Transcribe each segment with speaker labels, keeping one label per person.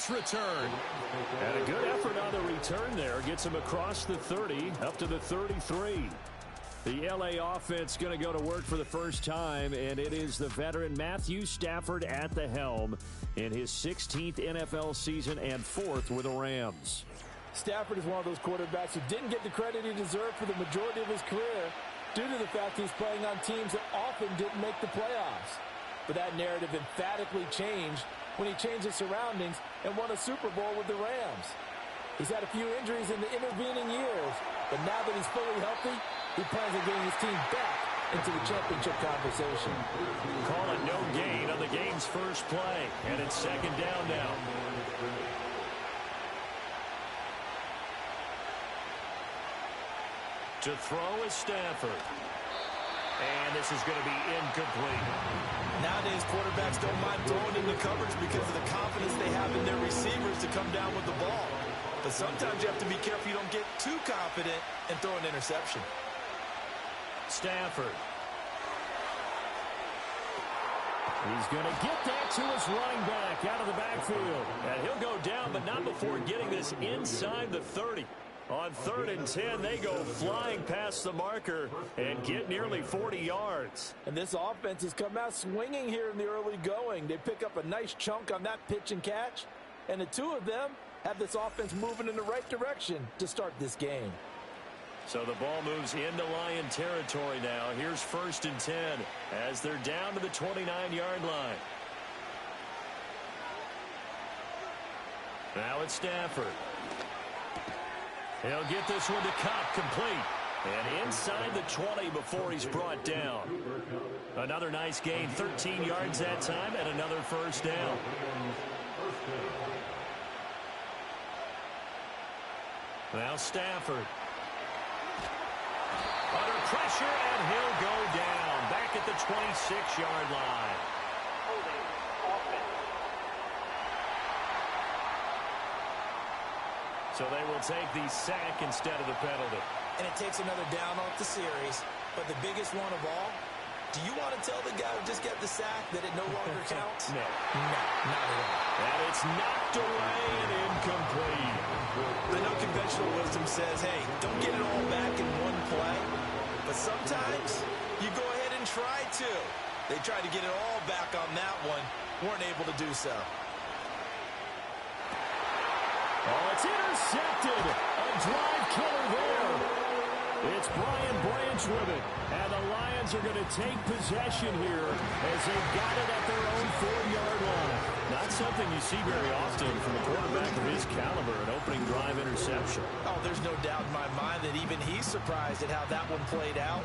Speaker 1: pass return.
Speaker 2: And a good effort on the return there. Gets him across the 30, up to the 33. The LA offense going to go to work for the first time, and it is the veteran Matthew Stafford at the helm in his 16th NFL season and 4th with the Rams.
Speaker 3: Stafford is one of those quarterbacks who didn't get the credit he deserved for the majority of his career due to the fact he's playing on teams that often didn't make the playoffs. But that narrative emphatically changed when he changed his surroundings and won a Super Bowl with the Rams. He's had a few injuries in the intervening years, but now that he's fully healthy, he plans on getting his team back into the championship conversation.
Speaker 2: Call it no gain on the game's first play, and it's second down now. To throw is Stafford. And this is going to be incomplete.
Speaker 4: Nowadays, quarterbacks don't mind throwing into coverage because of the confidence they have in their receivers to come down with the ball. But sometimes you have to be careful you don't get too confident and throw an interception.
Speaker 2: Stafford. He's going to get that to his running back out of the backfield. And he'll go down, but not before getting this inside the 30. On 3rd and 10, they go flying past the marker and get nearly 40 yards.
Speaker 3: And this offense has come out swinging here in the early going. They pick up a nice chunk on that pitch and catch. And the two of them have this offense moving in the right direction to start this game.
Speaker 2: So the ball moves into Lion territory now. Here's 1st and 10 as they're down to the 29-yard line. Now it's Stafford. He'll get this one to Cup, complete. And inside the 20 before he's brought down. Another nice gain, 13 yards that time, and another first down. Now Stafford. Under pressure, and he'll go down. Back at the 26-yard line. So they will take the sack instead of the penalty.
Speaker 4: And it takes another down off the series. But the biggest one of all, do you want to tell the guy who just got the sack that it no longer counts?
Speaker 2: No.
Speaker 4: No, not at all.
Speaker 2: And it's knocked away and incomplete.
Speaker 4: I know conventional wisdom says, hey, don't get it all back in one play. But sometimes you go ahead and try to. They tried to get it all back on that one. Weren't able to do so.
Speaker 2: Oh, it's intercepted. A drive killer there. It's Brian Branch with it. And the Lions are going to take possession here as they've got it at their own 4-yard line. Not something you see very often from a quarterback of his caliber, an opening drive interception.
Speaker 4: Oh, there's no doubt in my mind that even he's surprised at how that one played out.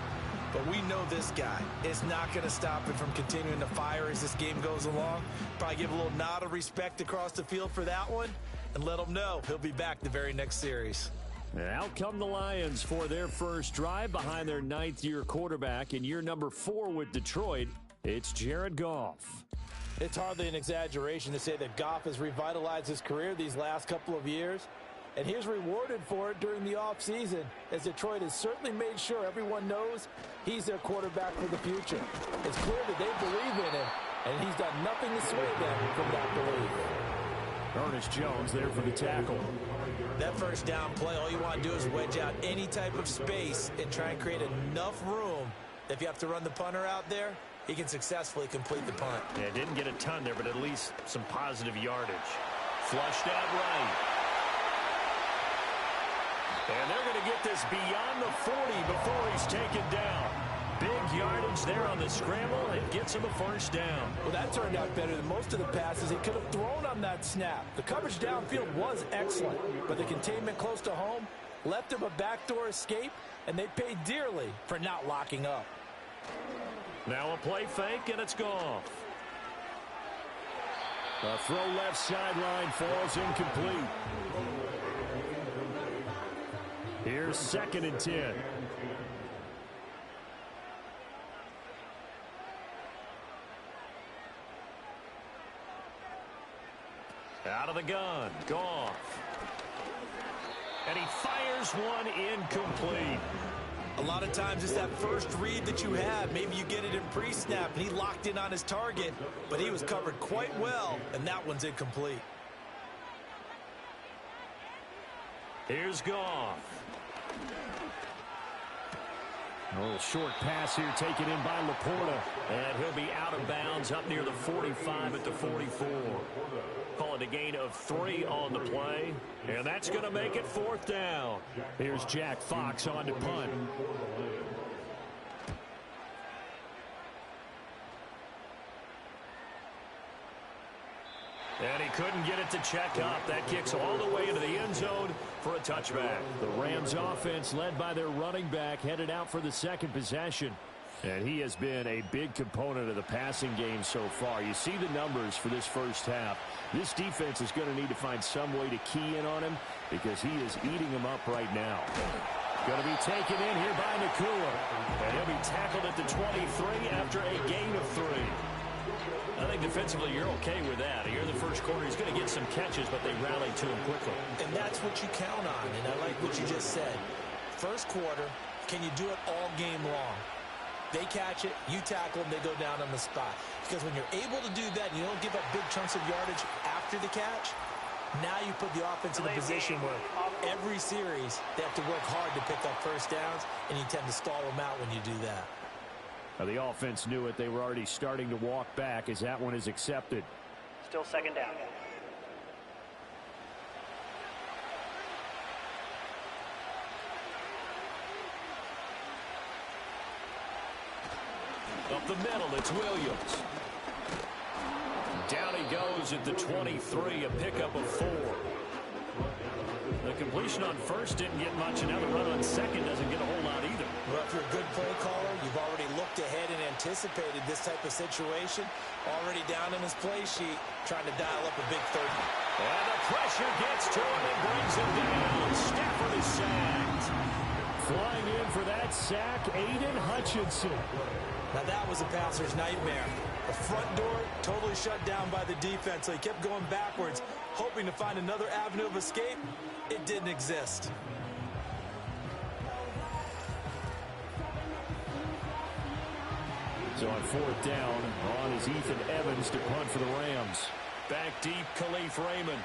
Speaker 4: But we know this guy is not going to stop him from continuing to fire as this game goes along. Probably give a little nod of respect across the field for that one and let him know he'll be back the very next series.
Speaker 2: And out come the Lions for their first drive behind their 9th-year quarterback in year number 4 with Detroit. It's Jared Goff.
Speaker 3: It's hardly an exaggeration to say that Goff has revitalized his career these last couple of years. And he's rewarded for it during the offseason, as Detroit has certainly made sure everyone knows he's their quarterback for the future. It's clear that they believe in him, and he's done nothing to sway them from that belief.
Speaker 2: Ernest Jones there for the tackle.
Speaker 4: That first down play, all you want to do is wedge out any type of space and try and create enough room that if you have to run the punter out there, he can successfully complete the punt.
Speaker 2: Yeah, didn't get a ton there, but at least some positive yardage. Flushed out right. And they're going to get this beyond the 40 before he's taken down. Big yardage there on the scramble. It gets him a first down.
Speaker 3: Well, that turned out better than most of the passes he could have thrown on that snap. The coverage downfield was excellent, but the containment close to home left him a backdoor escape, and they paid dearly for not locking up.
Speaker 2: Now a play fake, and it's gone. A throw left sideline falls incomplete. Here's 2nd and 10. Out of the gun, Goff. And he fires one incomplete.
Speaker 4: A lot of times it's that first read that you have. Maybe you get it in pre-snap, and he locked in on his target, but he was covered quite well, and that one's incomplete.
Speaker 2: Here's Goff. A little short pass here taken in by Laporta. And he'll be out of bounds up near the 45 at the 44. Call it a gain of 3 on the play. And that's going to make it 4th down. Here's Jack Fox on to punt. And he couldn't get it to check up. That kicks all the way into the end zone for a touchback. The Rams offense led by their running back headed out for the second possession. And he has been a big component of the passing game so far. You see the numbers for this first half. This defense is going to need to find some way to key in on him because he is eating them up right now. Going to be taken in here by Nakua. And he'll be tackled at the 23 after a gain of 3. I think defensively you're okay with that. Here in the first quarter, he's going to get some catches, but they rallied to him quickly.
Speaker 4: And that's what you count on, and I like what you just said. First quarter, can you do it all game long? They catch it, you tackle them, they go down on the spot. Because when you're able to do that and you don't give up big chunks of yardage after the catch, now you put the offense in a position where every series they have to work hard to pick up first downs, and you tend to stall them out when you do that.
Speaker 2: The offense knew it. They were already starting to walk back as that one is accepted.
Speaker 1: Still 2nd down.
Speaker 2: Up the middle, it's Williams. Down he goes at the 23, a pickup of 4. The completion on first didn't get much, and now the run on second doesn't get a whole lot either.
Speaker 4: Well, if you're a good play caller, you've already looked ahead and anticipated this type of situation. Already down in his play sheet, trying to dial up a big 30.
Speaker 2: And the pressure gets to him and brings him down. Stafford is sacked. Flying in for that sack, Aiden Hutchinson.
Speaker 4: Now that was a passer's nightmare. The front door totally shut down by the defense, so he kept going backwards, hoping to find another avenue of escape. It didn't exist.
Speaker 2: So on 4th down, on is Ethan Evans to punt for the Rams. Back deep, Khalif Raymond.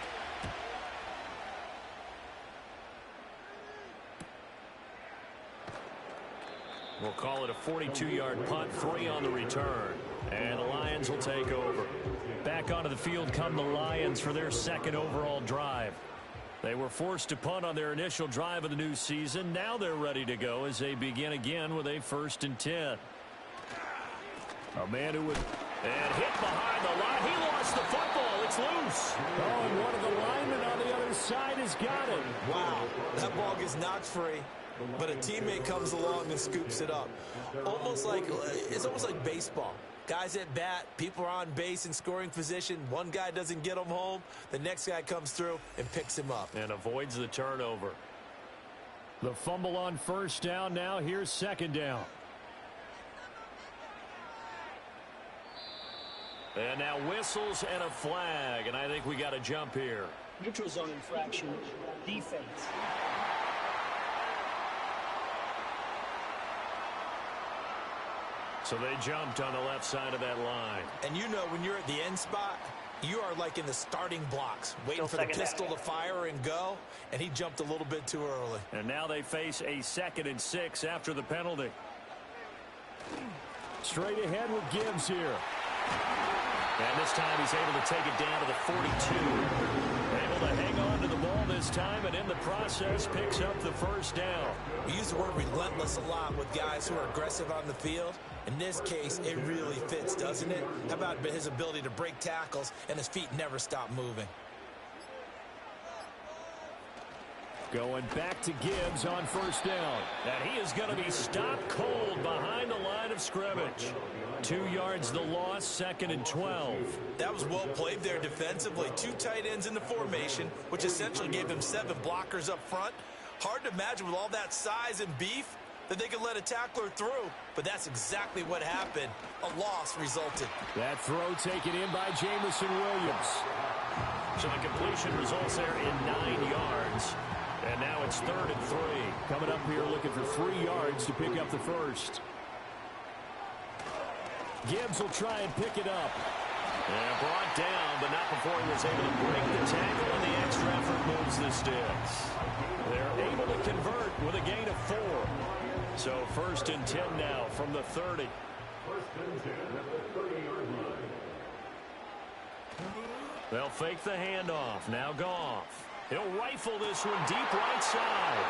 Speaker 2: We'll call it a 42-yard punt, 3 on the return. And the Lions will take over. Back onto the field come the Lions for their 2nd overall drive. They were forced to punt on their initial drive of the new season. Now they're ready to go as they begin again with a 1st and 10. A man who would... And hit behind the line. He lost the football. It's loose. Oh, and one of the linemen on the other side has got it.
Speaker 4: Wow, that ball gets knocked free, but a teammate comes along and scoops it up. It's almost like baseball. Guys at bat, people are on base in scoring position. One guy doesn't get him home. The next guy comes through and picks him up.
Speaker 2: And avoids the turnover. The fumble on 1st down. Now here's 2nd down. And now whistles and a flag. And I think we got a jump here.
Speaker 1: Neutral zone infraction. Defense.
Speaker 2: So they jumped on the left side of that line.
Speaker 4: And you know when you're at the end spot, you are like in the starting blocks, waiting for the pistol to fire and go, and he jumped a little bit too early.
Speaker 2: And now they face a 2nd and 6 after the penalty. Straight ahead with Gibbs here. And this time he's able to take it down to the 42. Able to hang on to the ball this time, and in the process picks up the 1st down.
Speaker 4: We use the word relentless a lot with guys who are aggressive on the field. In this case, it really fits, doesn't it? How about his ability to break tackles and his feet never stop moving?
Speaker 2: Going back to Gibbs on 1st down. And he is going to be stopped cold behind the line of scrimmage. 2 yards the loss, 2nd and 12.
Speaker 4: That was well played there defensively. 2 tight ends in the formation, which essentially gave him 7 blockers up front. Hard to imagine with all that size and beef that they could let a tackler through, but that's exactly what happened. A loss resulted.
Speaker 2: That throw taken in by Jamison Williams. So the completion results there in 9 yards. And now it's 3rd and 3. Coming up here looking for 3 yards to pick up the 1st. Gibbs will try and pick it up. And brought down, but not before he was able to break the tackle, and the extra effort moves the sticks. There convert with a gain of 4. So 1st and 10 now from the 30. They'll fake the handoff. Now Goff. He'll rifle this one deep right side.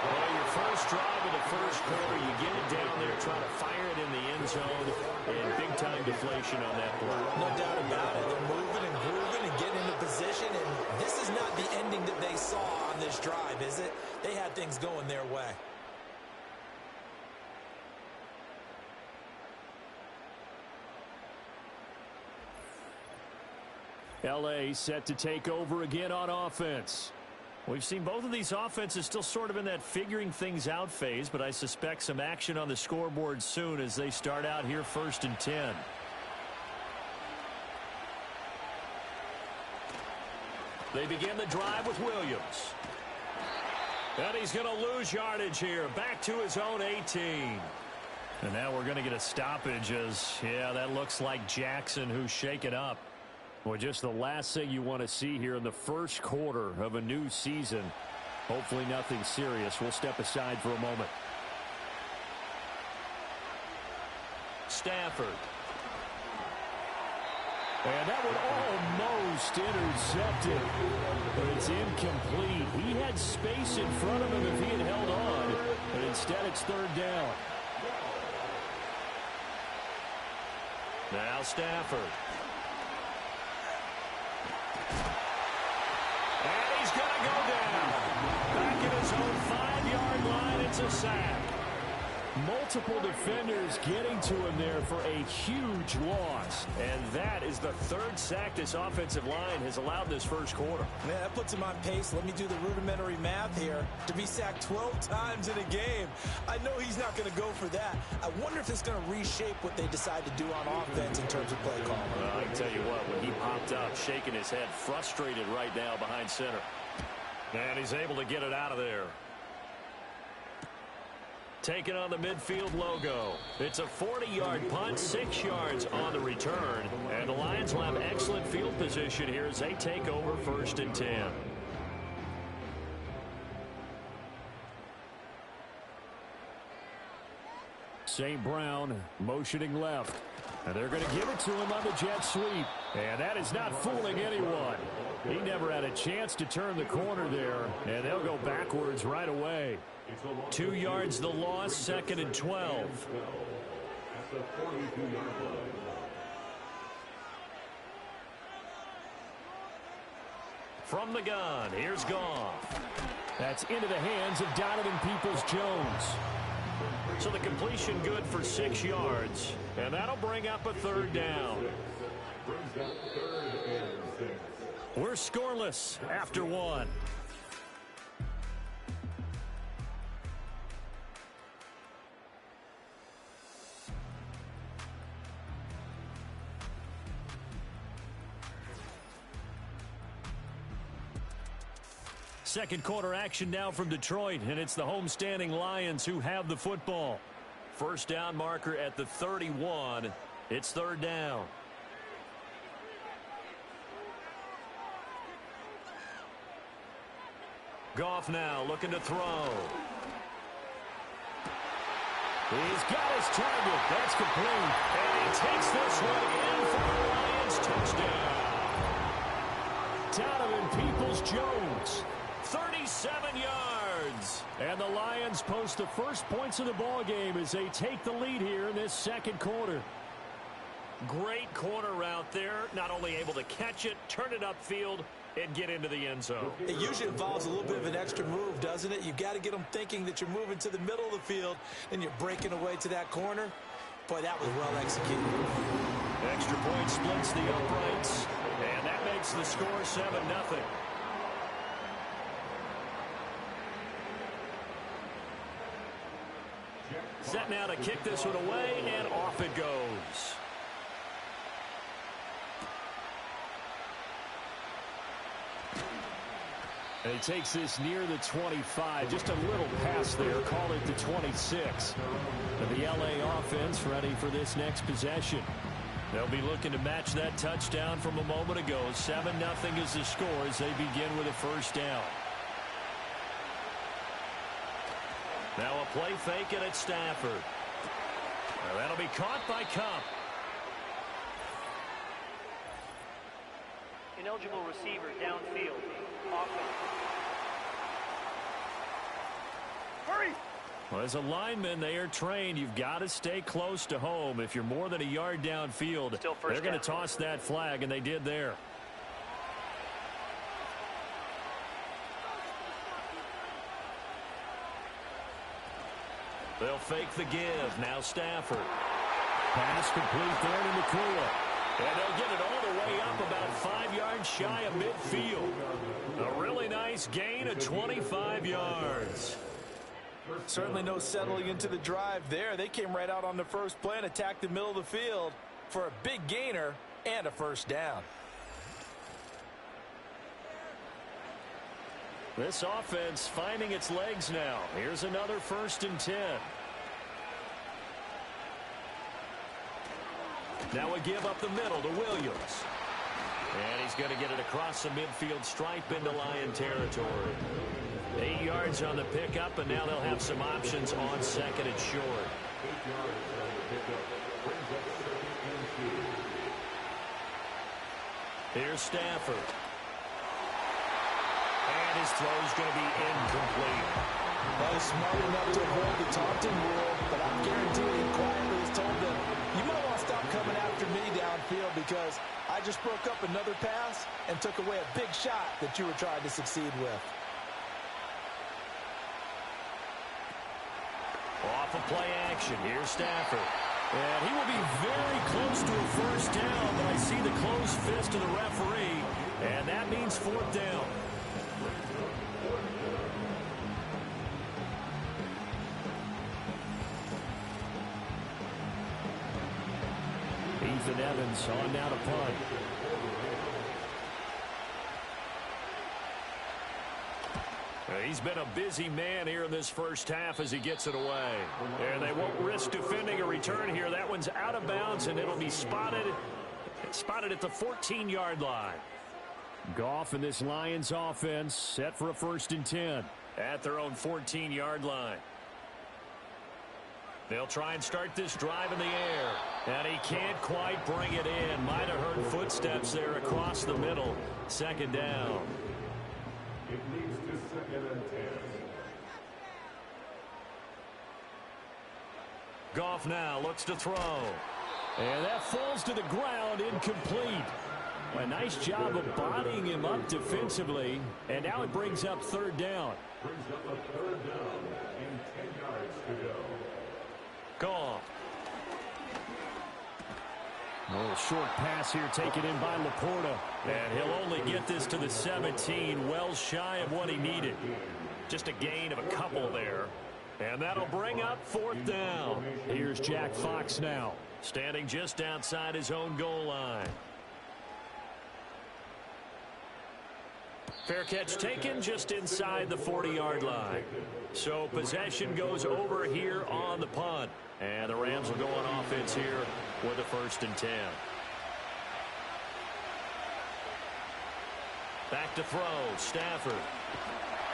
Speaker 2: Well, your first drive of the first quarter, you get it down there, trying to fire it in the end zone, and big-time deflation on that play.
Speaker 4: No doubt about it. They're moving and grooving and getting into position, and this is not the ending that they saw on this drive, is it? They had things going their way.
Speaker 2: L.A. set to take over again on offense. We've seen both of these offenses still sort of in that figuring things out phase, but I suspect some action on the scoreboard soon as they start out here 1st and 10. They begin the drive with Williams. And he's going to lose yardage here. Back to his own 18. And now we're going to get a stoppage as, yeah, that looks like Jackson who's shaken up. Well, just the last thing you want to see here in the first quarter of a new season. Hopefully nothing serious. We'll step aside for a moment. Stafford. And that one almost intercepted. But it's incomplete. He had space in front of him if he had held on. But instead it's 3rd down. Now Stafford. And he's going to go down. Back at his own 5-yard line, it's a sack. Multiple defenders getting to him there for a huge loss. And that is the 3rd sack this offensive line has allowed this first quarter.
Speaker 4: Man, that puts him on pace. Let me do the rudimentary math here. To be sacked 12 times in a game, I know he's not going to go for that. I wonder if it's going to reshape what they decide to do on offense in terms of play calling.
Speaker 2: Well, I can tell you what, when he popped up, shaking his head, frustrated right now behind center. And he's able to get it out of there. Taking on the midfield logo. It's a 40-yard punt, 6 yards on the return. And the Lions will have excellent field position here as they take over 1st and 10. St. Brown motioning left. And they're going to give it to him on the jet sweep. And that is not fooling anyone. He never had a chance to turn the corner there. And they'll go backwards right away. 2 yards the loss, 2nd and 12. From the gun, here's Goff. That's into the hands of Donovan Peoples-Jones. So the completion good for 6 yards. And that'll bring up a 3rd down. We're scoreless after 1. Second quarter action now from Detroit, and it's the homestanding Lions who have the football. First down marker at the 31. It's 3rd down. Goff now looking to throw. He's got his target. That's complete. And he takes this one in for the Lions touchdown. Donovan Peoples-Jones. 37 yards. And the Lions post the first points of the ball game as they take the lead here in this second quarter. Great corner route there. Not only able to catch it, turn it upfield, and get into the end zone.
Speaker 4: It usually involves a little bit of an extra move, doesn't it? You've got to get them thinking that you're moving to the middle of the field and you're breaking away to that corner. Boy, that was well executed.
Speaker 2: Extra point splits the uprights, and that makes the score 7-0. Set now to kick this one away, and off it goes. And he takes this near the 25. Just a little pass there. Call it the 26. And the LA offense ready for this next possession. They'll be looking to match that touchdown from a moment ago. 7-0 is the score as they begin with a first down. Now a play fake and it's Stafford. Now that'll be caught by Cup.
Speaker 1: Ineligible receiver downfield. Offense. Hurry!
Speaker 2: Well, as a lineman, they are trained. You've got to stay close to home. If you're more than a yard downfield, they're going to toss that flag, and they did there. They'll fake the give. Now Stafford. Pass complete there to McCoy. And they'll get it all the way up about 5 yards shy of midfield. A really nice gain of 25 yards.
Speaker 4: Certainly no settling into the drive there. They came right out on the first play and attacked the middle of the field for a big gainer and a first down.
Speaker 2: This offense finding its legs now. Here's another 1st and 10. Now a give up the middle to Williams. And he's going to get it across the midfield stripe into Lion territory. 8 yards on the pickup, and now they'll have some options on 2nd and short. Here's Stafford. And his throw's going to be incomplete.
Speaker 4: Well, he's smart enough to avoid the taunting rule, but I'm guaranteeing he quietly has told them, you might want to stop coming after me downfield because I just broke up another pass and took away a big shot that you were trying to succeed with.
Speaker 2: Off of play action. Here's Stafford. And he will be very close to a first down, but I see the closed fist of the referee, and that means 4th down. Ethan Evans on now to punt. He's been a busy man here in this first half as he gets it away. And they won't risk defending a return here. That one's out of bounds, and it'll be spotted at the 14-yard line. Goff and this Lions offense set for a 1st and 10 at their own 14-yard line. They'll try and start this drive in the air. And he can't quite bring it in. Might have heard footsteps there across the middle. 2nd down.
Speaker 5: It leads to 2nd and 10.
Speaker 2: Goff now looks to throw. And that falls to the ground, incomplete. A nice job of bodying him up defensively. And now it brings up 3rd down.
Speaker 5: Brings up a 3rd down and 10 yards to go.
Speaker 2: Goff. A little short pass here taken in by Laporta. And he'll only get this to the 17, well shy of what he needed. Just a gain of a couple there. And that'll bring up 4th down. Here's Jack Fox now, standing just outside his own goal line. Fair catch taken just inside the 40-yard line. So possession goes over here on the punt. And the Rams will go on offense here with a 1st and 10. Back to throw. Stafford.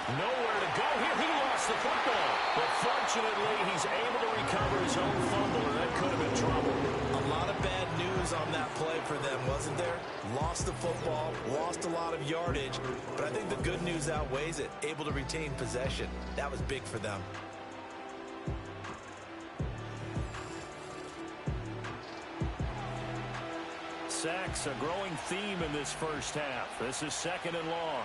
Speaker 2: Nowhere to go here. He lost the football. But fortunately, he's able to recover his own fumble, or that could have been trouble.
Speaker 4: A lot of bad news on that play for them, wasn't there? Lost the football, lost a lot of yardage, but I think the good news outweighs it. Able to retain possession. That was big for them.
Speaker 2: Sacks, a growing theme in this first half. This is 2nd and long.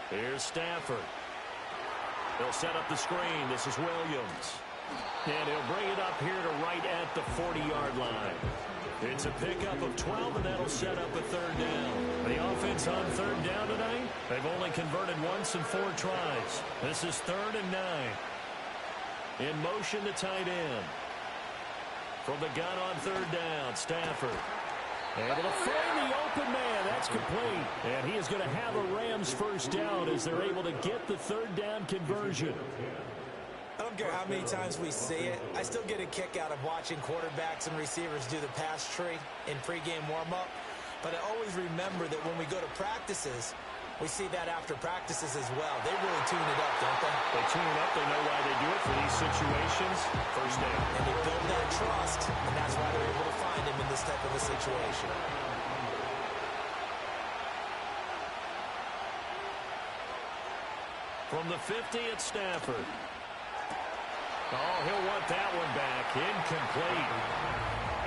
Speaker 2: Here's Stafford. He'll set up the screen. This is Williams. And he'll bring it up here to right at the 40-yard line. It's a pickup of 12, and that'll set up a 3rd down. The offense on 3rd down tonight, they've only converted once in 4 tries. This is 3rd and 9. In motion, the tight end. From the gun on 3rd down, Stafford. Able to find the open man. That's complete. And he is going to have a Rams first down as they're able to get the 3rd down conversion.
Speaker 4: I don't care how many times we say it. I still get a kick out of watching quarterbacks and receivers do the pass tree in pregame warm-up. But I always remember that when we go to practices, We see that after practices as well. They really tune it up, don't they?
Speaker 2: They tune it up. They know why they do it for these situations. First down.
Speaker 4: And they build that trust, and that's why they're able to find him in this type of a situation.
Speaker 2: From the 50, it's Stafford. Oh, he'll want that one back. Incomplete.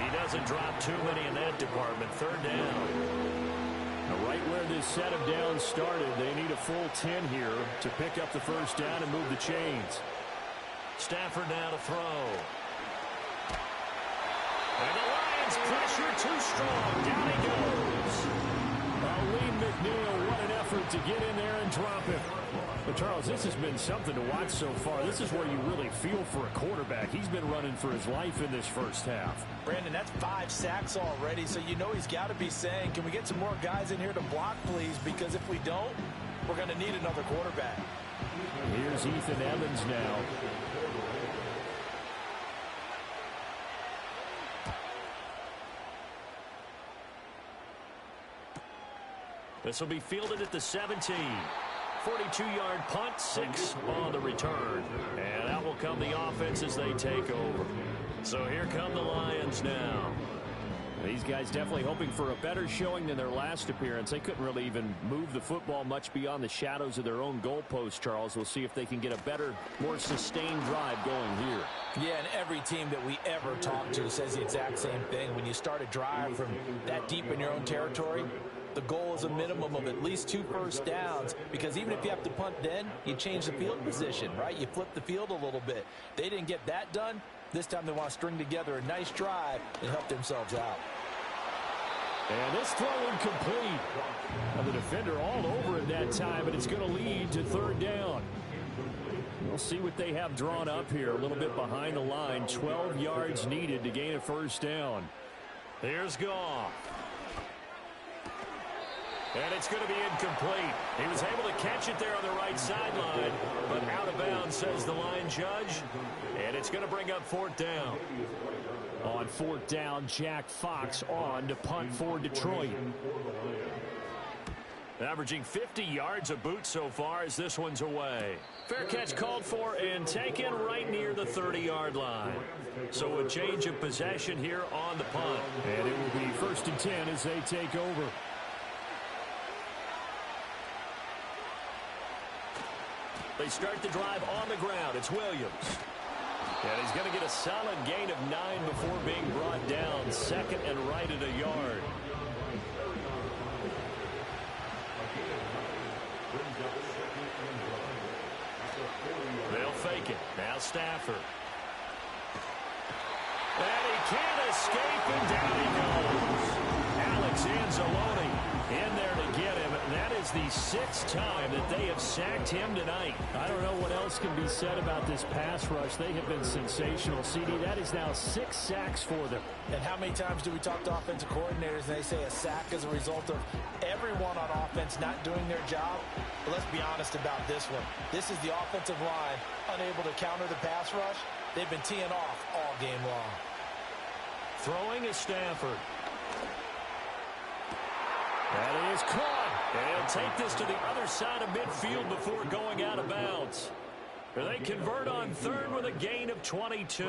Speaker 2: He doesn't drop too many in that department. Third down. Now, right where this set of downs started, they need a full 10 here to pick up the first down and move the chains. Stafford now to throw. And the Lions pressure too strong. Down he goes. Lee McNeil, what an effort to get in there and drop him. But, Charles, this has been something to watch so far. This is where you really feel for a quarterback. He's been running for his life in this first half.
Speaker 4: Brandon, that's 5 sacks already, so you know he's got to be saying, can we get some more guys in here to block, please? Because if we don't, we're going to need another quarterback.
Speaker 2: Here's Ethan Evans now. This will be fielded at the 17. 42-yard punt, 6 on the return. And out will come the offense as they take over. So here come the Lions now. These guys definitely hoping for a better showing than their last appearance. They couldn't really even move the football much beyond the shadows of their own goalpost, Charles. We'll see if they can get a better, more sustained drive going here.
Speaker 4: Yeah, and every team that we ever talk to says the exact same thing. When you start a drive from that deep in your own territory, the goal is a minimum of at least 2 first downs, because even if you have to punt then, you change the field position, right? You flip the field a little bit. They didn't get that done. This time they want to string together a nice drive and help themselves out.
Speaker 2: And this throw incomplete. And the defender all over it that time, and it's going to lead to third down. We'll see what they have drawn up here. A little bit behind the line. 12 yards needed to gain a first down. Here's Goff. And it's going to be incomplete. He was able to catch it there on the right sideline, but out of bounds, says the line judge. And it's going to bring up fourth down. On fourth down, Jack Fox on to punt for Detroit. Averaging 50 yards a boot so far as this one's away. Fair catch called for and taken right near the 30-yard line. So a change of possession here on the punt. And it will be 1st and 10 as they take over. They start the drive on the ground. It's Williams. And he's going to get a solid gain of 9 before being brought down. 2nd and right at a yard. They'll fake it. Now Stafford. And he can't escape, and down he goes. Alex Anzalone in there to get him. That is the 6th time that they have sacked him tonight. I don't know what else can be said about this pass rush. They have been sensational. CD, that is now 6 sacks for them.
Speaker 4: And how many times do we talk to offensive coordinators and they say a sack is a result of everyone on offense not doing their job? But let's be honest about this one. This is the offensive line unable to counter the pass rush. They've been teeing off all game long.
Speaker 2: Throwing is Stafford. That is caught. And he'll take this to the other side of midfield before going out of bounds. They convert on 3rd with a gain of 22.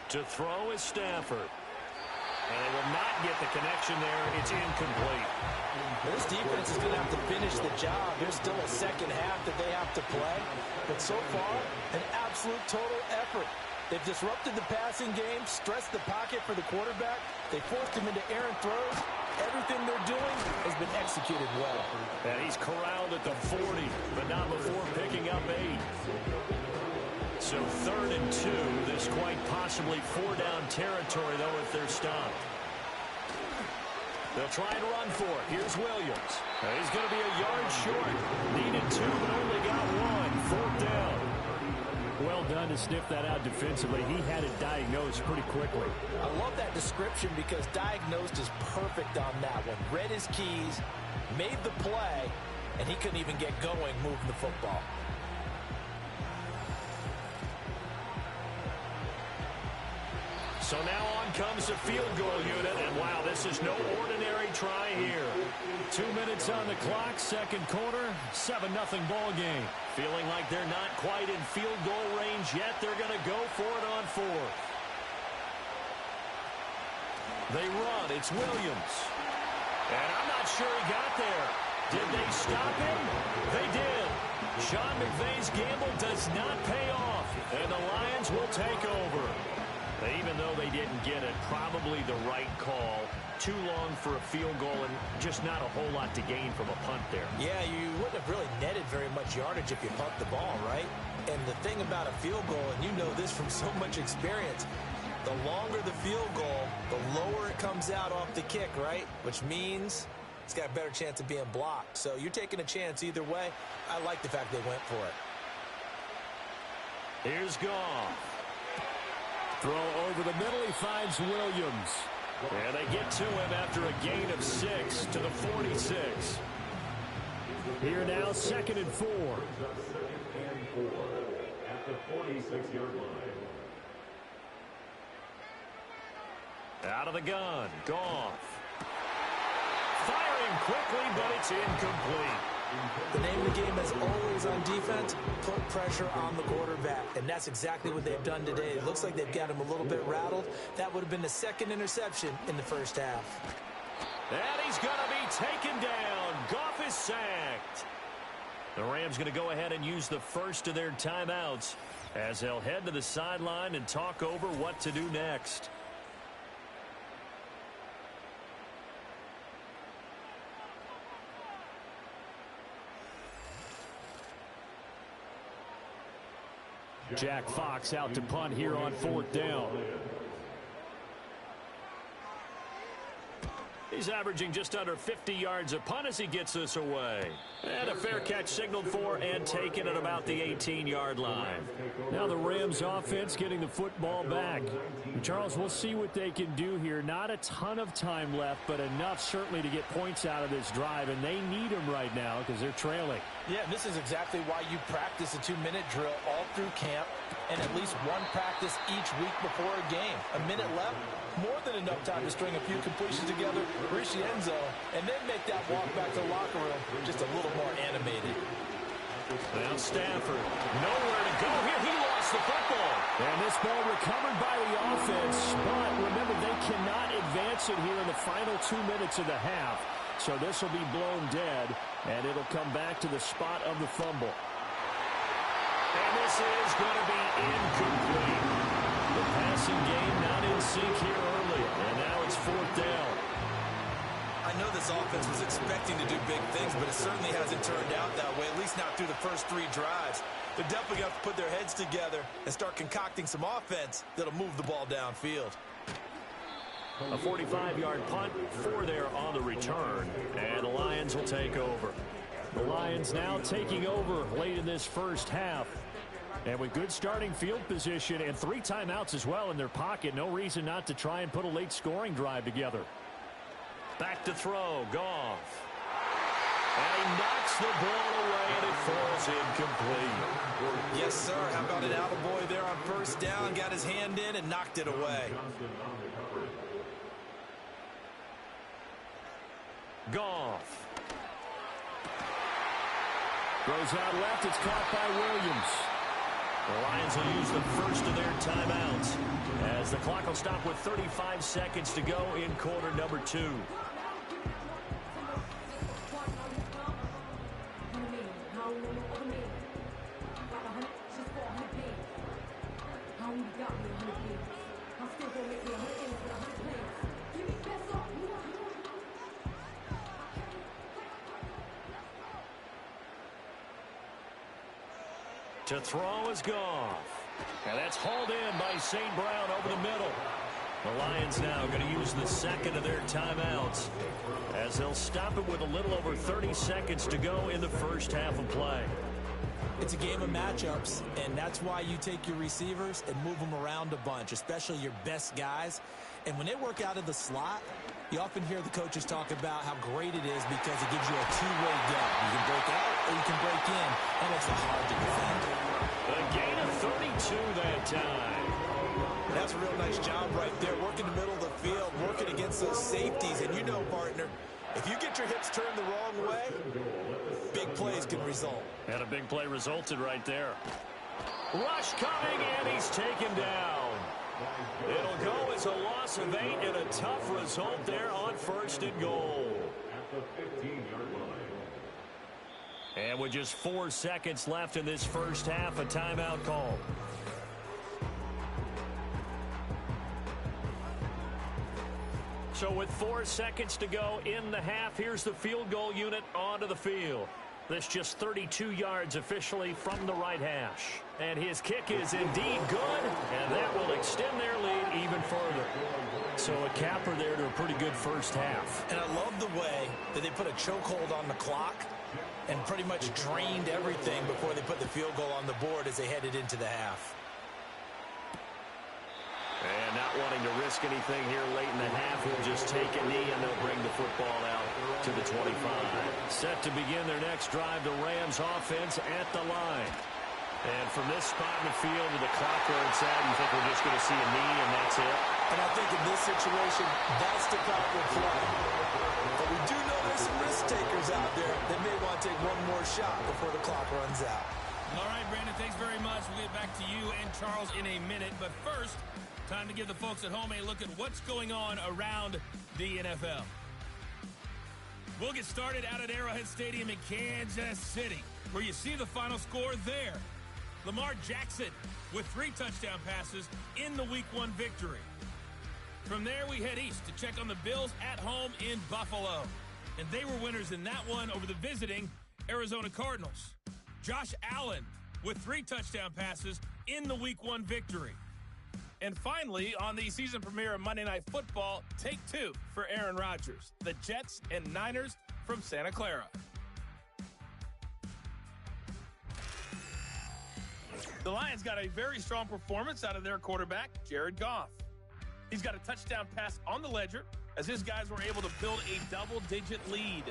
Speaker 2: To throw is Stafford. And they will not get the connection there. It's incomplete.
Speaker 4: This defense is going to have to finish the job. There's still a second half that they have to play. But so far, an absolute total effort. They've disrupted the passing game, stressed the pocket for the quarterback. They forced him into errant throws. Everything they're doing has been executed well.
Speaker 2: And he's corralled at the 40, but not before picking up 8. So 3rd and 2. This quite possibly 4-down territory, though, if they're stopped. They'll try and run for it. Here's Williams. He's going to be a yard short. Needed 2, but only got 1. 4th down. Well done to sniff that out defensively. He had it diagnosed pretty quickly.
Speaker 4: I love that description because diagnosed is perfect on that one. Read his keys, made the play, and he couldn't even get going moving the football.
Speaker 2: So now on comes the field goal unit, and wow, this is no ordinary try here. 2 minutes on the clock, second quarter, 7-0 ball game. Feeling like they're not quite in field goal range yet, they're going to go for it on fourth. They run, it's Williams. And I'm not sure he got there. Did they stop him? They did. Sean McVay's gamble does not pay off, and the Lions will take over. Even though they didn't get it, probably the right call. Too long for a field goal and just not a whole lot to gain from a punt there.
Speaker 4: Yeah, you wouldn't have really netted very much yardage if you punt the ball, right? And the thing about a field goal, and you know this from so much experience, the longer the field goal, the lower it comes out off the kick, right? Which means it's got a better chance of being blocked. So you're taking a chance either way. I like the fact they went for it.
Speaker 2: Here's Goff.
Speaker 3: Throw over the middle, he finds Williams.
Speaker 2: And they get to him after a gain of 6 to the 46.
Speaker 3: Here now, 2nd and 4.
Speaker 5: And 4 at the 46-yard line.
Speaker 2: Out of the gun, Goff. Firing quickly, but it's incomplete.
Speaker 4: The name of the game is always on defense, put pressure on the quarterback. And that's exactly what they've done today. It looks like they've got him a little bit rattled. That would have been the second interception in the first half.
Speaker 2: And he's going to be taken down. Goff is sacked. The Rams going to go ahead and use the first of their timeouts as they'll head to the sideline and talk over what to do next.
Speaker 3: Jack Fox out to punt here on 4th down.
Speaker 2: He's averaging just under 50 yards a punt as he gets this away. And a fair catch signaled for and taken at about the 18-yard line.
Speaker 3: Now the Rams offense getting the football back. Charles, we'll see what they can do here. Not a ton of time left, but enough certainly to get points out of this drive, and they need them right now because they're trailing.
Speaker 4: Yeah, this is exactly why you practice a 2-minute drill all through camp and at least one practice each week before a game. A minute left, more than enough time to string a few completions together, reach the end zone, and then make that walk back to the locker room just a little more animated.
Speaker 2: Now Stafford, nowhere to go here. He lost the football.
Speaker 3: And this ball recovered by the offense, but remember, they cannot advance it here in the final 2 minutes of the half. So this will be blown dead, and it'll come back to the spot of the fumble.
Speaker 2: And this is going to be incomplete. The passing game not in sync here early, and now it's 4th down.
Speaker 4: I know this offense was expecting to do big things, but it certainly hasn't turned out that way, at least not through the first 3 drives. They're definitely going to have to put their heads together and start concocting some offense that'll move the ball downfield.
Speaker 2: A 45-yard punt for there on the return, and the Lions will take over.
Speaker 3: The Lions now taking over late in this first half. And with good starting field position and 3 timeouts as well in their pocket, no reason not to try and put a late scoring drive together.
Speaker 2: Back to throw, Goff. And he knocks the ball away, and it falls incomplete.
Speaker 4: Yes, sir. How about an attaboy there on first down? Got his hand in and knocked it away.
Speaker 2: Goff.
Speaker 3: Throws out left. It's caught by Williams.
Speaker 2: The Lions will use the first of their timeouts as the clock will stop with 35 seconds to go in quarter number 2. To throw is Goff. And that's hauled in by St. Brown over the middle. The Lions now going to use the second of their timeouts as they'll stop it with a little over 30 seconds to go in the first half of play.
Speaker 4: It's a game of matchups, and that's why you take your receivers and move them around a bunch, especially your best guys. And when they work out of the slot, you often hear the coaches talk about how great it is because it gives you a two-way go. You can break out or you can break in, and it's hard to defend.
Speaker 2: A gain of 32 that time.
Speaker 4: That's a real nice job right there, working the middle of the field, working against those safeties. And you know, partner, if you get your hips turned the wrong way, big plays can result.
Speaker 2: And a big play resulted right there. Rush coming, and he's taken down. It'll go as a loss of 8 and a tough result there on 1st and goal.
Speaker 5: At the 15-yard line.
Speaker 2: And with just 4 seconds left in this first half, a timeout call. So with 4 seconds to go in the half, here's the field goal unit onto the field. This just 32 yards officially from the right hash. And his kick is indeed good, and that will extend their lead even further. So a capper there to a pretty good first half.
Speaker 4: And I love the way that they put a chokehold on the clock and pretty much drained everything before they put the field goal on the board as they headed into the half.
Speaker 2: And not wanting to risk anything here late in the half, he'll just take a knee and they'll bring the football out to the 25. Set to begin their next drive, the Rams offense at the line. And from this spot in the field with the clock where it's at, you think we're just going to see a knee and that's it?
Speaker 4: And I think in this situation, that's the proper play. But we do know there's some risk takers out there that may want to take one more shot before the clock runs out.
Speaker 6: All right, Brandon, thanks very much. We'll get back to you and Charles in a minute. But first, time to give the folks at home a look at what's going on around the NFL. We'll get started out at Arrowhead Stadium in Kansas City, where you see the final score there. Lamar Jackson with 3 touchdown passes in the Week 1 victory. From there, we head east to check on the Bills at home in Buffalo. And they were winners in that one over the visiting Arizona Cardinals. Josh Allen with 3 touchdown passes in the Week 1 victory. And finally, on the season premiere of Monday Night Football, take 2 for Aaron Rodgers, the Jets and Niners from Santa Clara. The Lions got a very strong performance out of their quarterback, Jared Goff. He's got a touchdown pass on the ledger as his guys were able to build a double-digit lead.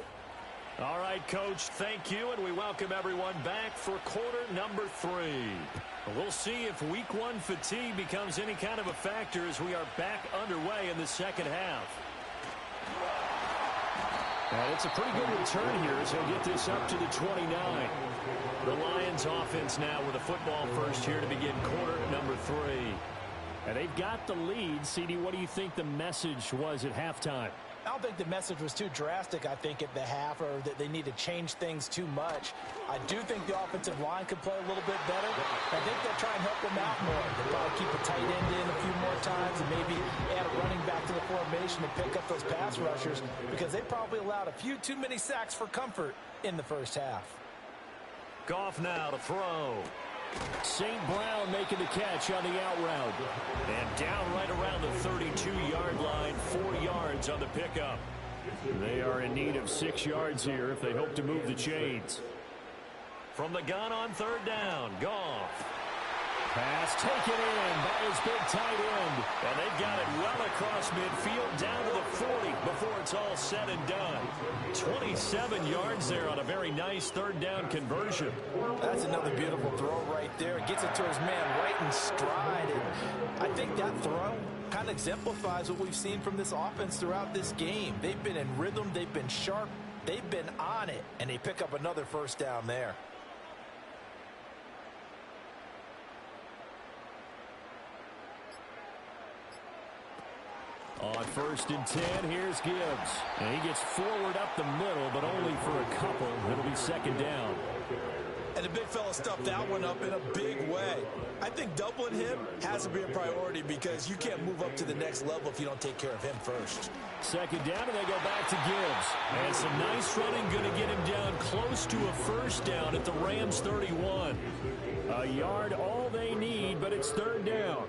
Speaker 2: All right, Coach, thank you, and we welcome everyone back for quarter number 3. We'll see if Week 1 fatigue becomes any kind of a factor as we are back underway in the second half. And it's a pretty good return here as he'll get this up to the 29. The Lions offense now with a football first here to begin quarter number 3. And they've got the lead. CD, what do you think the message was at halftime?
Speaker 3: I don't think the message was too drastic, I think, at the half, or that they need to change things too much. I do think the offensive line could play a little bit better. I think they'll try and help them out more. They'll probably keep a tight end in a few more times and maybe add a running back to the formation to pick up those pass rushers, because they probably allowed a few too many sacks for comfort in the first half.
Speaker 2: Goff now to throw. St. Brown making the catch on the out route. And down right around the 32-yard line, 4 yards on the pickup. They are in need of 6 yards here if they hope to move the chains. From the gun on 3rd down, Goff. Pass taken in by his big tight end. And they've got it well across midfield down to the 40 before it's all said and done. 27 yards there on a very nice 3rd down conversion.
Speaker 3: That's another beautiful throw right there. Gets it to his man right in stride. And I think that throw kind of exemplifies what we've seen from this offense throughout this game. They've been in rhythm. They've been sharp. They've been on it. And they pick up another first down there.
Speaker 2: On 1st and 10, here's Gibbs. And he gets forward up the middle, but only for a couple. It'll be 2nd down.
Speaker 4: And the big fella stuffed that one up in a big way. I think doubling him has to be a priority because you can't move up to the next level if you don't take care of him first.
Speaker 2: 2nd down, and they go back to Gibbs. And some nice running, going to get him down close to a first down at the Rams 31. A yard all they need, but it's 3rd down.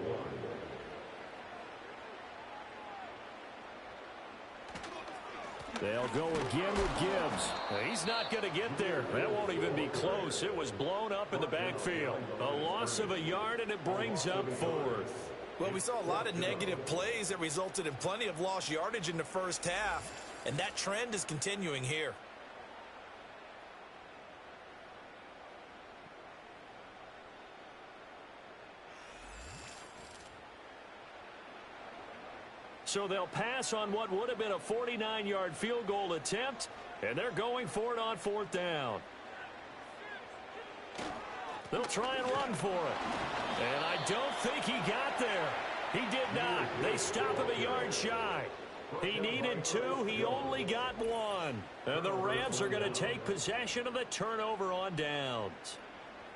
Speaker 2: They'll go again with Gibbs. He's not going to get there. That won't even be close. It was blown up in the backfield. A loss of a yard, and it brings up 4th.
Speaker 4: Well, we saw a lot of negative plays that resulted in plenty of lost yardage in the first half, and that trend is continuing here.
Speaker 2: So they'll pass on what would have been a 49-yard field goal attempt, and they're going for it on 4th down. They'll try and run for it. And I don't think he got there. He did not. They stop him a yard shy. He needed 2. He only got 1. And the Rams are going to take possession of the turnover on downs.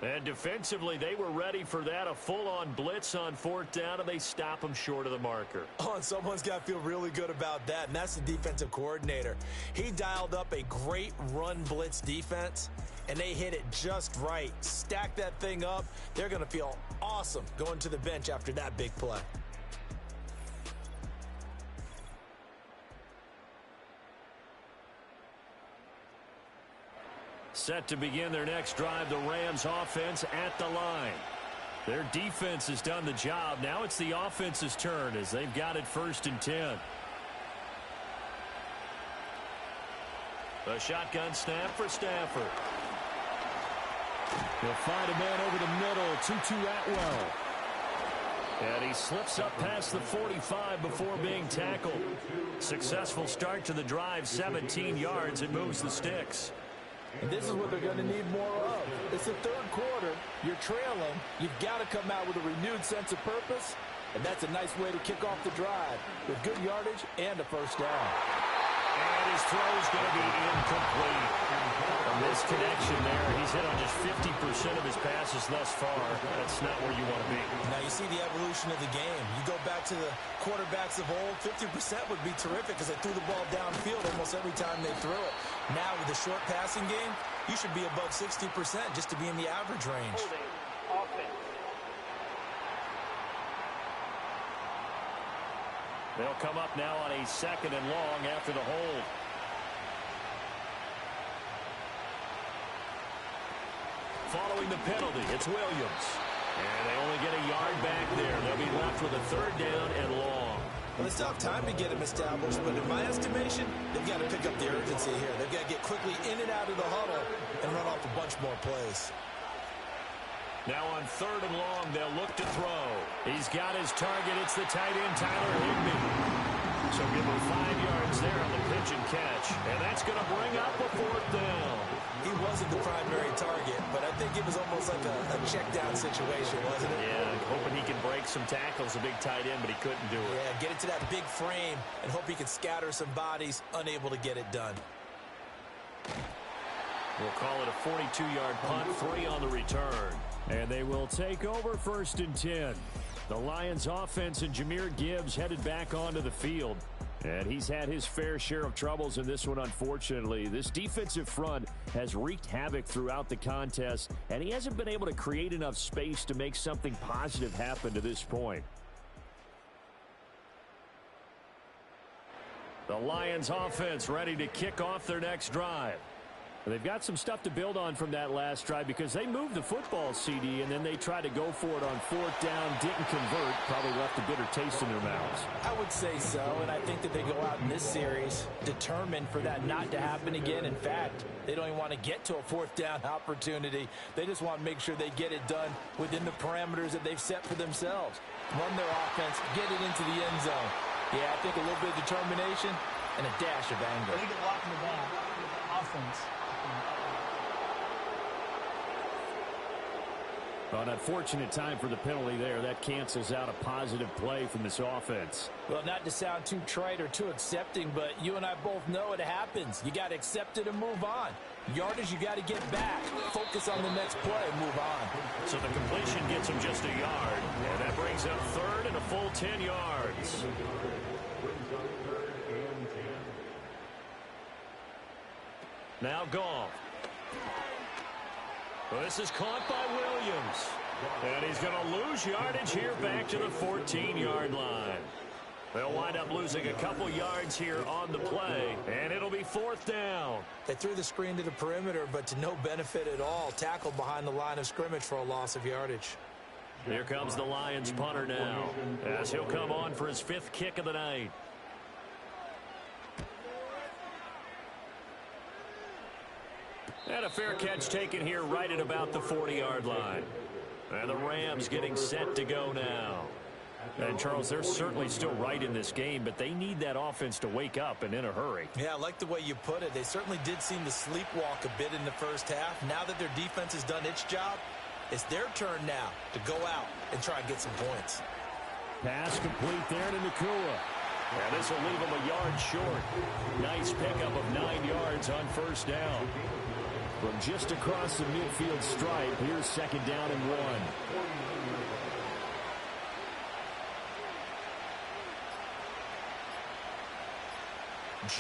Speaker 2: And defensively, they were ready for that, a full-on blitz on 4th down, and they stop him short of the marker.
Speaker 4: Oh, and someone's got to feel really good about that, and that's the defensive coordinator. He dialed up a great run blitz defense, and they hit it just right. Stack that thing up. They're going to feel awesome going to the bench after that big play.
Speaker 2: Set to begin their next drive, the Rams offense at the line. Their defense has done the job. Now it's the offense's turn as they've got it 1st and 10. A shotgun snap for Stafford. He'll find a man over the middle, Tutu Atwell. And he slips up past the 45 before being tackled. Successful start to the drive, 17 yards. It moves the sticks.
Speaker 3: And this is what they're going to need more of. It's the 3rd quarter. You're trailing. You've got to come out with a renewed sense of purpose. And that's a nice way to kick off the drive with good yardage and a 1st down.
Speaker 2: And his throw is going to be incomplete. A misconnection there. He's hit on just 50% of his passes thus far. That's not where you want to be.
Speaker 4: Now you see the evolution of the game. You go back to the quarterbacks of old, 50% would be terrific because they threw the ball downfield almost every time they threw it. Now with the short passing game, you should be above 60% just to be in the average range.
Speaker 1: Holding. Offense.
Speaker 2: They'll come up now on a 2nd and long after the hold. Following the penalty, it's Williams. And they only get a yard back there. They'll be left with a 3rd down and long.
Speaker 4: Well, they still have time to get him established, but in my estimation, they've got to pick up the urgency here. They've got to get quickly in and out of the huddle and run off a bunch more plays.
Speaker 2: Now on 3rd and long, they'll look to throw. He's got his target. It's the tight end, Tyler Higbee. So give him 5 yards there on the pitch and catch. And that's going to bring up a 4th down.
Speaker 4: He wasn't the primary target, but I think it was almost like a check-down situation, wasn't it?
Speaker 2: Yeah, hoping he can break some tackles, a big tight end, but he couldn't do it.
Speaker 4: Yeah, get it to that big frame and hope he can scatter some bodies, unable to get it done.
Speaker 2: We'll call it a 42-yard punt, 3 on the return. And they will take over 1st and 10. The Lions offense and Jahmyr Gibbs headed back onto the field. And he's had his fair share of troubles in this one, unfortunately. This defensive front has wreaked havoc throughout the contest, and he hasn't been able to create enough space to make something positive happen to this point. The Lions offense ready to kick off their next drive. They've got some stuff to build on from that last drive because they moved the football, CD, and then they tried to go for it on 4th down, didn't convert, probably left a bitter taste in their mouths.
Speaker 3: I would say so, and I think that they go out in this series determined for that not to happen again. In fact, they don't even want to get to a 4th down opportunity. They just want to make sure they get it done within the parameters that they've set for themselves. Run their offense, get it into the end zone. Yeah, I think a little bit of determination and a dash of anger.
Speaker 7: They get locked in the back. Offense.
Speaker 2: An unfortunate time for the penalty there. That cancels out a positive play from this offense.
Speaker 3: Well, not to sound too trite or too accepting, but you and I both know it happens. You got to accept it and move on. Yardage, you got to get back. Focus on the next play and move on.
Speaker 2: So the completion gets him just a yard. And that brings up 3rd and a full 10 yards. Now Goff. Well, this is caught by Williams. And he's going to lose yardage here back to the 14-yard line. They'll wind up losing a couple yards here on the play, and it'll be 4th down.
Speaker 4: They threw the screen to the perimeter, but to no benefit at all. Tackled behind the line of scrimmage for a loss of yardage.
Speaker 2: Here comes the Lions punter now, as he'll come on for his 5th kick of the night. And a fair catch taken here right at about the 40-yard line. And the Rams getting set to go now. And, Charles, they're certainly still right in this game, but they need that offense to wake up and in a hurry.
Speaker 4: Yeah, I like the way you put it. They certainly did seem to sleepwalk a bit in the first half. Now that their defense has done its job, it's their turn now to go out and try and get some points.
Speaker 2: Pass complete there to Nakua. And this will leave him a yard short. Nice pickup of 9 yards on first down. From just across the midfield stripe, here's second down and 1.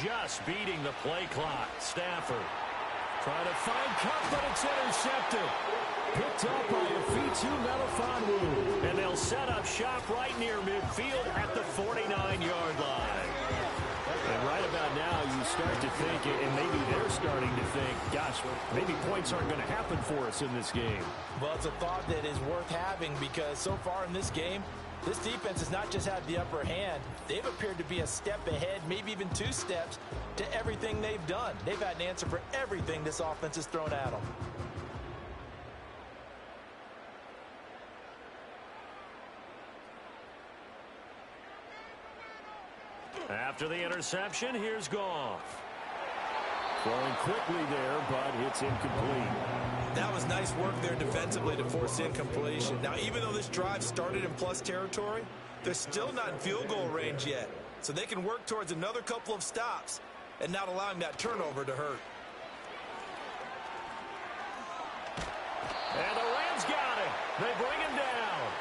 Speaker 2: Just beating the play clock. Stafford trying to find Cup, but it's intercepted. Picked up by Afitu Melifonwu. And they'll set up shop right near midfield at the 49-yard line. And right about now, you start to think, and maybe they're starting to think, gosh, maybe points aren't going to happen for us in this game.
Speaker 4: Well, it's a thought that is worth having because so far in this game, this defense has not just had the upper hand. They've appeared to be a step ahead, maybe even 2 steps, to everything they've done. They've had an answer for everything this offense has thrown at them.
Speaker 2: After the interception, here's Goff. Throwing quickly there, but it's incomplete.
Speaker 4: That was nice work there defensively to force incompletion. Now, even though this drive started in plus territory, they're still not in field goal range yet. So they can work towards another couple of stops and not allowing that turnover to hurt.
Speaker 2: And the Rams got it. They bring him down.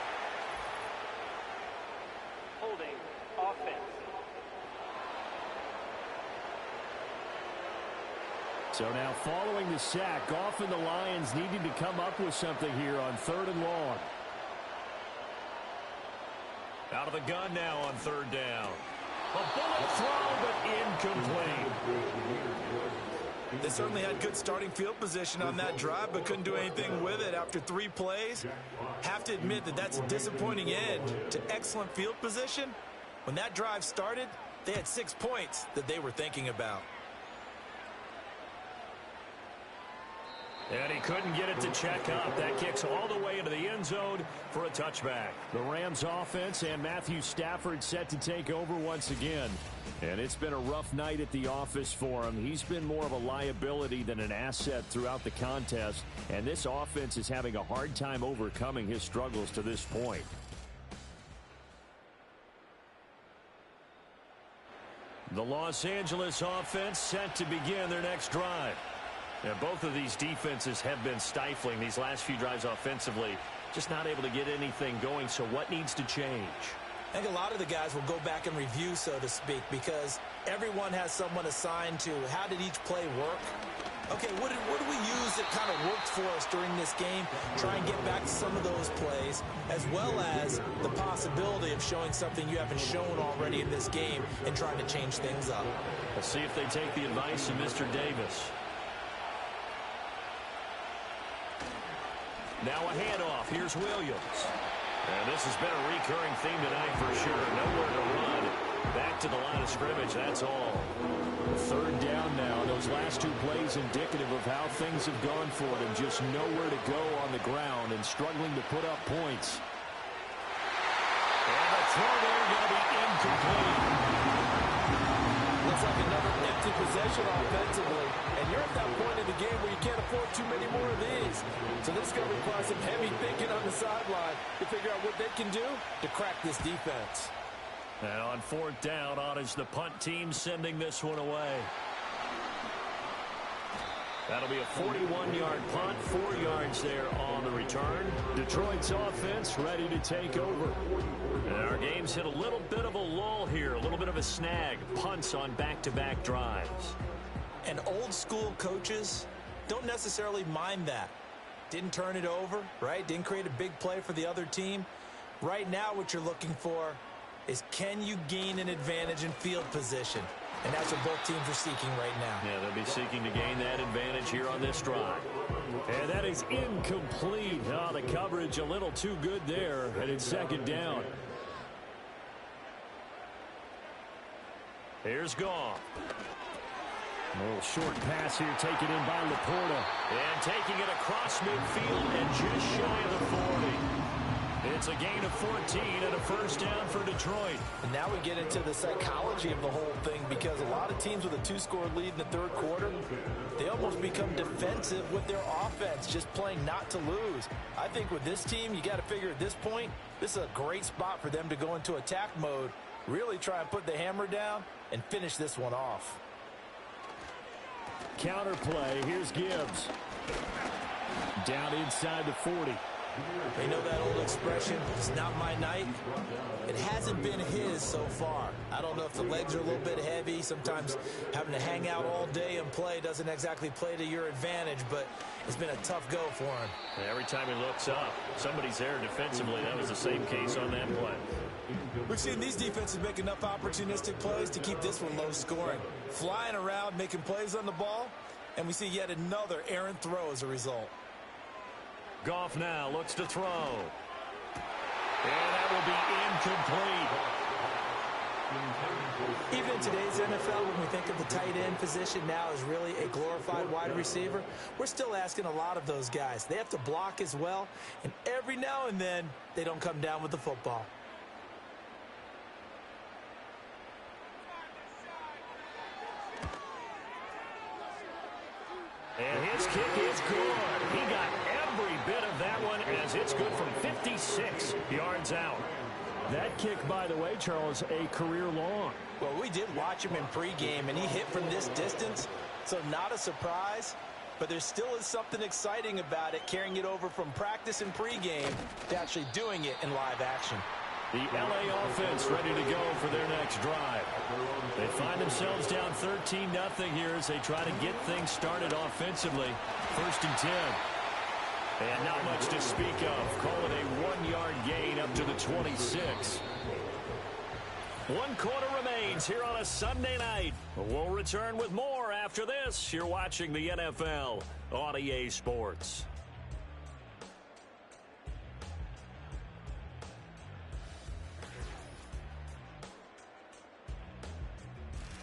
Speaker 1: Holding offense.
Speaker 2: So now following the sack, Goff and the Lions needing to come up with something here on 3rd and long. Out of the gun now on 3rd down. A bullet throw, but incomplete.
Speaker 4: They certainly had good starting field position on that drive, but couldn't do anything with it after 3 plays. Have to admit that that's a disappointing end to excellent field position. When that drive started, they had 6 points that they were thinking about.
Speaker 2: And he couldn't get it to check up. That kicks all the way into the end zone for a touchback. The Rams offense and Matthew Stafford set to take over once again. And it's been a rough night at the office for him. He's been more of a liability than an asset throughout the contest. And this offense is having a hard time overcoming his struggles to this point. The Los Angeles offense set to begin their next drive. And both of these defenses have been stifling these last few drives offensively. Just not able to get anything going. So what needs to change?
Speaker 4: I think a lot of the guys will go back and review, so to speak, because everyone has someone assigned to how did each play work. Okay, what do we use that kind of worked for us during this game? Try and get back to some of those plays, as well as the possibility of showing something you haven't shown already in this game and trying to change things up.
Speaker 2: We'll see if they take the advice of Mr. Davis. Now a handoff. Here's Williams. And this has been a recurring theme tonight for sure. Nowhere to run. Back to the line of scrimmage. That's all. 3rd down now. Those last 2 plays indicative of how things have gone for them. Just nowhere to go on the ground and struggling to put up points. And the throw there going to be incomplete.
Speaker 3: Looks like another empty possession offensively. And you're at that point in the game where you can't afford too many more of these. So this is going to require some heavy thinking on the sideline to figure out what they can do to crack this defense.
Speaker 2: And on 4th down, on is the punt team sending this one away. That'll be a 41-yard punt, 4 yards there on the return. Detroit's offense ready to take over. And our game's hit a little bit of a lull here, a little bit of a snag. Punts on back-to-back drives.
Speaker 4: And old-school coaches don't necessarily mind that. Didn't turn it over, right? Didn't create a big play for the other team. Right now what you're looking for is can you gain an advantage in field position? And that's what both teams are seeking right now.
Speaker 2: Yeah, they'll be seeking to gain that advantage here on this drive. And that is incomplete. Oh, the coverage a little too good there. And it's 2nd down. Here's Goff. A little short pass here taken in by Laporta. And taking it across midfield and just shy of the 40. It's a gain of 14 and a first down for Detroit.
Speaker 4: And now we get into the psychology of the whole thing, because a lot of teams with a two-score lead in the third quarter, they almost become defensive with their offense, just playing not to lose. I think with this team, you got to figure at this point, this is a great spot for them to go into attack mode, really try and put the hammer down and finish this one off.
Speaker 2: Counter play. Here's Gibbs. Down inside the 40.
Speaker 4: You know that old expression, it's not my night? It hasn't been his so far. I don't know if the legs are a little bit heavy. Sometimes having to hang out all day and play doesn't exactly play to your advantage, but it's been a tough go for him.
Speaker 2: Every time he looks up, somebody's there defensively. That was the same case on that play.
Speaker 4: We've seen these defenses make enough opportunistic plays to keep this one low scoring. Flying around, making plays on the ball, and we see yet another errant throw as a result.
Speaker 2: Goff now looks to throw. And that will be incomplete.
Speaker 4: Even in today's NFL, when we think of the tight end position now as really a glorified wide receiver, we're still asking a lot of those guys. They have to block as well, and every now and then, they don't come down with the football.
Speaker 2: And his kick is good. He got every bit of that one, as it's good from 56 yards out. That kick, by the way, Charles, a career long.
Speaker 4: Well, we did watch him in pregame, and he hit from this distance, so not a surprise. But there still is something exciting about it, carrying it over from practice and pregame to actually doing it in live action.
Speaker 2: The LA offense ready to go for their next drive. They find themselves down 13-0 here as they try to get things started offensively. 1st and 10. And not much to speak of. Call it a 1-yard gain up to the 26. 1 quarter remains here on a Sunday night. We'll return with more after this. You're watching the NFL on EA Sports.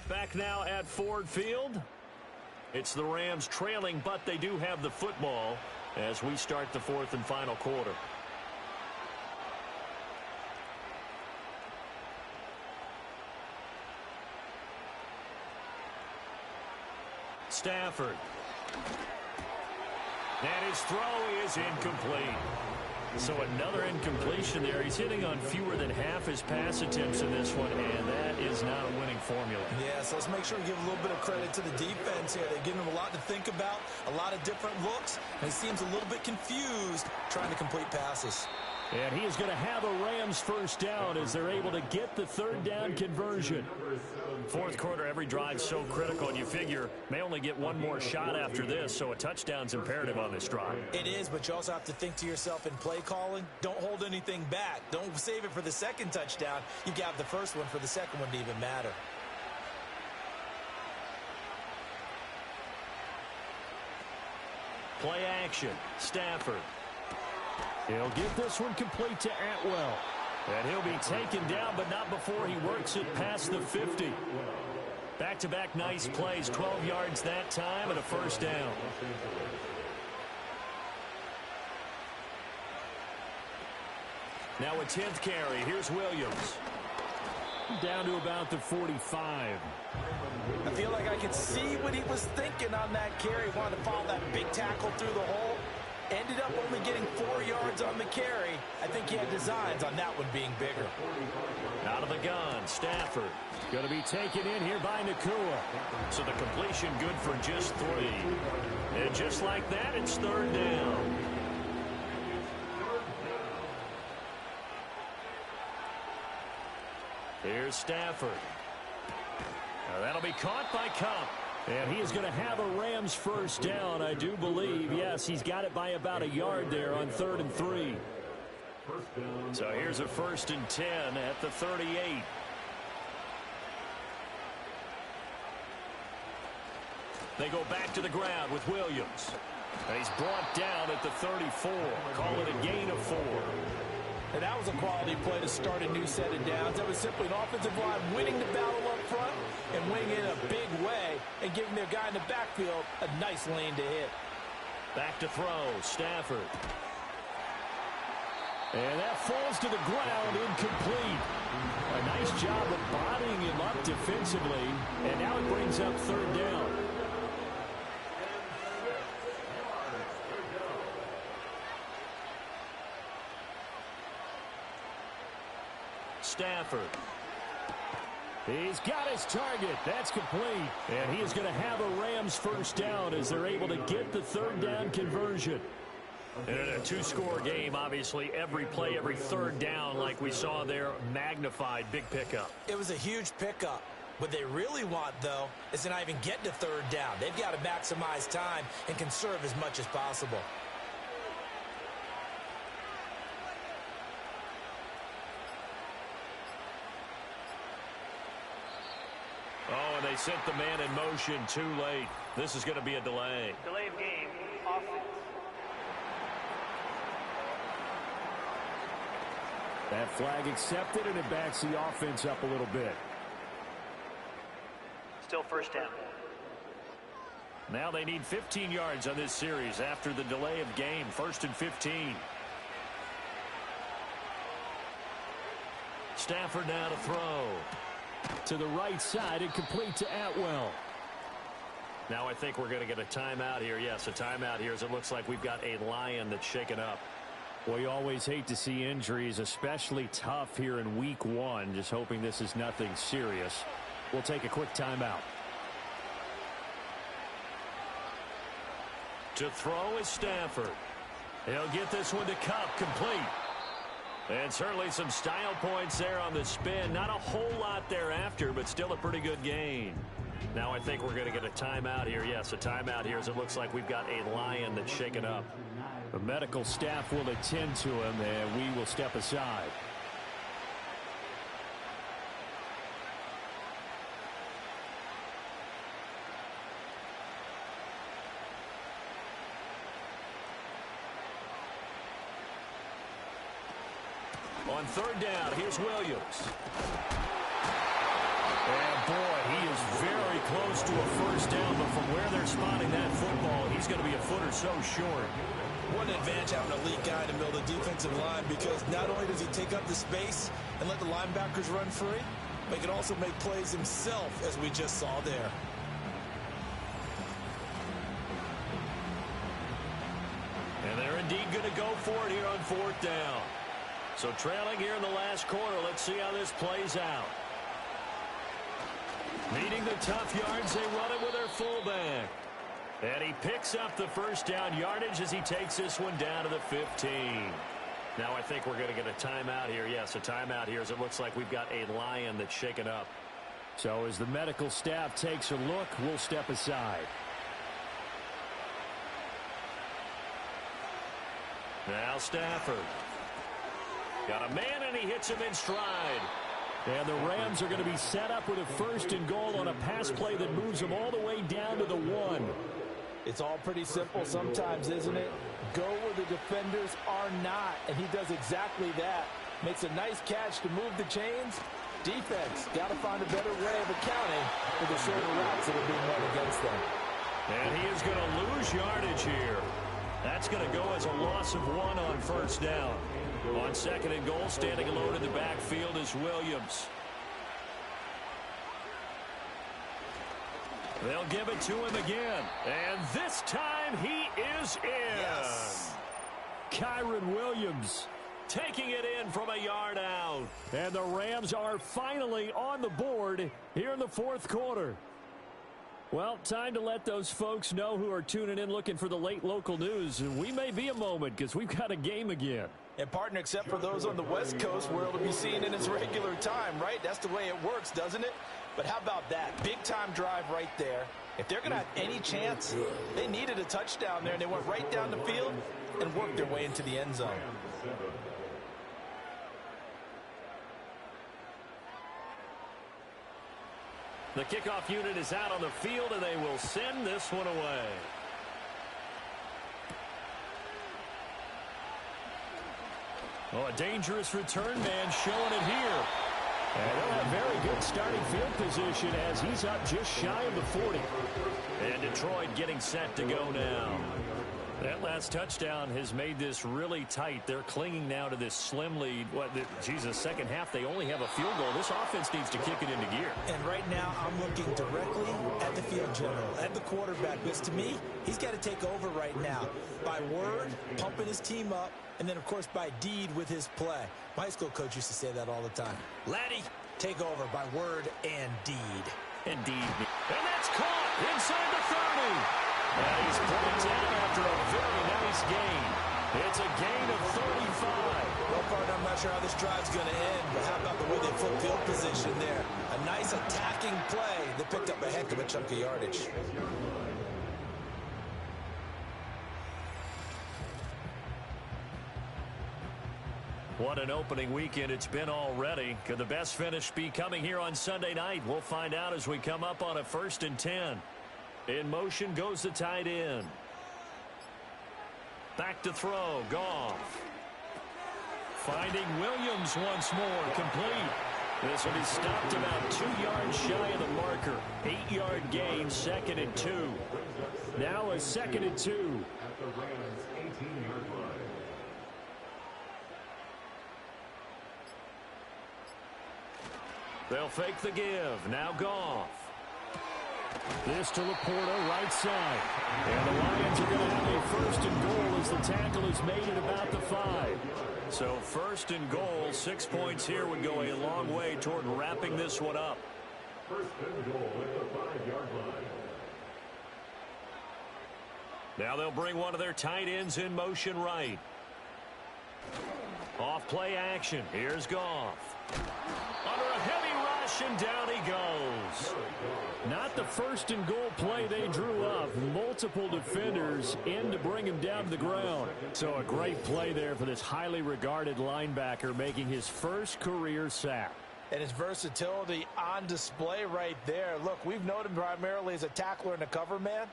Speaker 2: Back now at Ford Field. It's the Rams trailing, but they do have the football as we start the 4th and final quarter. Stafford. And his throw is incomplete. So another incompletion there. He's hitting on fewer than half his pass attempts in this one, and that is not a winning formula.
Speaker 4: Yeah, so let's make sure we give a little bit of credit to the defense here. They're giving him a lot to think about, a lot of different looks, and he seems a little bit confused trying to complete passes.
Speaker 2: And he is going to have a Rams first down as they're able to get the 3rd down conversion. 4th quarter, every drive so critical, and you figure may only get one more shot after this, so a touchdown's imperative on this drive.
Speaker 4: It is, but you also have to think to yourself in play calling, don't hold anything back. Don't save it for the 2nd touchdown. You got the first one for the 2nd one to even matter.
Speaker 2: Play action. Stafford. He'll get this one complete to Atwell. And he'll be taken down, but not before he works it past the 50. Back-to-back nice plays, 12 yards that time, and a first down. Now a 10th carry. Here's Williams. Down to about the 45.
Speaker 4: I feel like I could see what he was thinking on that carry. Wanted to follow that big tackle through the hole. Ended up only getting 4 yards on the carry. I think he had designs on that one being bigger.
Speaker 2: Out of the gun, Stafford. Going to be taken in here by Nakua. So the completion good for just 3. And just like that, it's 3rd down. Here's Stafford. Now that'll be caught by Cup. And he is going to have a Rams first down, I do believe. Yes, he's got it by about a yard there on 3rd and 3. So here's a 1st and 10 at the 38. They go back to the ground with Williams. And he's brought down at the 34. Call it a gain of 4.
Speaker 3: And that was a quality play to start a new set of downs. That was simply an offensive line winning the battle up front and winning it in a big way and giving their guy in the backfield a nice lane to hit.
Speaker 2: Back to throw. Stafford. And that falls to the ground incomplete. A nice job of bodying him up defensively. And now it brings up third down. Stafford. He's got his target. That's complete. And he is going to have a Rams first down as they're able to get the third down conversion. And in a two-score game, obviously, every play, every third down, like we saw there, magnified, big pickup.
Speaker 4: It was a huge pickup. What they really want, though, is to not even get to third down. They've got to maximize time and conserve as much as possible.
Speaker 2: Oh, and they sent the man in motion too late. This is going to be a delay.
Speaker 1: Delay of game, offense.
Speaker 2: That flag accepted, and it backs the offense up a little bit.
Speaker 1: Still first down.
Speaker 2: Now they need 15 yards on this series after the delay of game. 1st and 15. Stafford now to throw. To the right side and complete to Atwell. Now I think we're going to get a timeout here. Yes, a timeout here as it looks like we've got a Lion that's shaken up. Well, you always hate to see injuries, especially tough here in week 1. Just hoping this is nothing serious. We'll take a quick timeout. To throw is Stafford. He'll get this one to Kupp, complete. And certainly some style points there on the spin. Not a whole lot thereafter, but still a pretty good gain. Now I think we're going to get a timeout here. Yes, a timeout here as it looks like we've got a Lion that's shaken up. The medical staff will attend to him, and we will step aside. On third down, here's Williams. And boy, he is very close to a first down, but from where they're spotting that football, he's going to be a foot or so short.
Speaker 4: What an advantage having an elite guy to build a defensive line, because not only does he take up the space and let the linebackers run free, but he can also make plays himself, as we just saw there.
Speaker 2: And they're indeed going to go for it here on fourth down. So trailing here in the last quarter, let's see how this plays out. Needing the tough yards, they run it with their fullback. And he picks up the first down yardage as he takes this one down to the 15. Now I think we're going to get a timeout here. Yes, a timeout here as it looks like we've got a Lion that's shaken up. So as the medical staff takes a look, we'll step aside. Now Stafford. Got a man, and he hits him in stride. And the Rams are going to be set up with a 1st and goal on a pass play that moves them all the way down to the 1.
Speaker 3: It's all pretty simple sometimes, isn't it? Go where the defenders are not, and he does exactly that. Makes a nice catch to move the chains. Defense got to find a better way of accounting for the shorter routes that are being run against them.
Speaker 2: And he is going to lose yardage here. That's going to go as a loss of 1 on first down. On 2nd and goal, standing alone in the backfield is Williams. They'll give it to him again. And this time he is in.
Speaker 4: Yes.
Speaker 2: Kyron Williams taking it in from a yard out. And the Rams are finally on the board here in the 4th quarter. Well, time to let those folks know who are tuning in looking for the late local news. And we may be a moment because we've got a game again.
Speaker 3: And, partner, except for those on the West Coast, where it'll be seen in its regular time, right? That's the way it works, doesn't it? But how about that? Big-time drive right there. If they're going to have any chance, they needed a touchdown there, and they went right down the field and worked their way into the end zone.
Speaker 2: The kickoff unit is out on the field, and they will send this one away. Oh, a dangerous return man showing it here. And they'll have very good starting field position as he's up just shy of the 40. And Detroit getting set to go now. That last touchdown has made this really tight. They're clinging now to this slim lead. Second half, they only have a field goal. This offense needs to kick it into gear.
Speaker 4: And right now, I'm looking directly at the field general, at the quarterback, because to me, he's got to take over right now. By word, pumping his team up, and then, of course, by deed with his play. My high school coach used to say that all the time. Laddie, take over by word and deed.
Speaker 2: Indeed. And that's caught inside the 30. And he's put it down after a very nice gain. It's a gain of 35.
Speaker 4: Well, partner, I'm not sure how this drive's going to end, but how about the way they flip field position there? A nice attacking play that picked up a heck of a chunk of yardage.
Speaker 2: What an opening weekend it's been already. Could the best finish be coming here on Sunday night? We'll find out as we come up on a 1st and 10. In motion goes the tight end. Back to throw. Goff. Finding Williams once more. Complete. This will be stopped about 2 yards shy of the marker. 8-yard gain, 2nd and 2. Now a 2nd and 2.
Speaker 5: At the Rams' 18-yard line.
Speaker 2: They'll fake the give. Now Goff. This to Laporta, right side. And the Lions are going to have a 1st and goal as the tackle is made at about the 5. So 1st and goal, 6 points here would go a long way toward wrapping this one up.
Speaker 5: 1st and goal at the 5-yard line.
Speaker 2: Now they'll bring one of their tight ends in motion right. Off play action. Here's Goff. Under a heavy rush, and down he goes. Not the 1st and goal play they drew up. Multiple defenders in to bring him down to the ground. So a great play there for this highly regarded linebacker, making his first career sack.
Speaker 4: And his versatility on display right there. Look, we've known him primarily as a tackler and a cover man,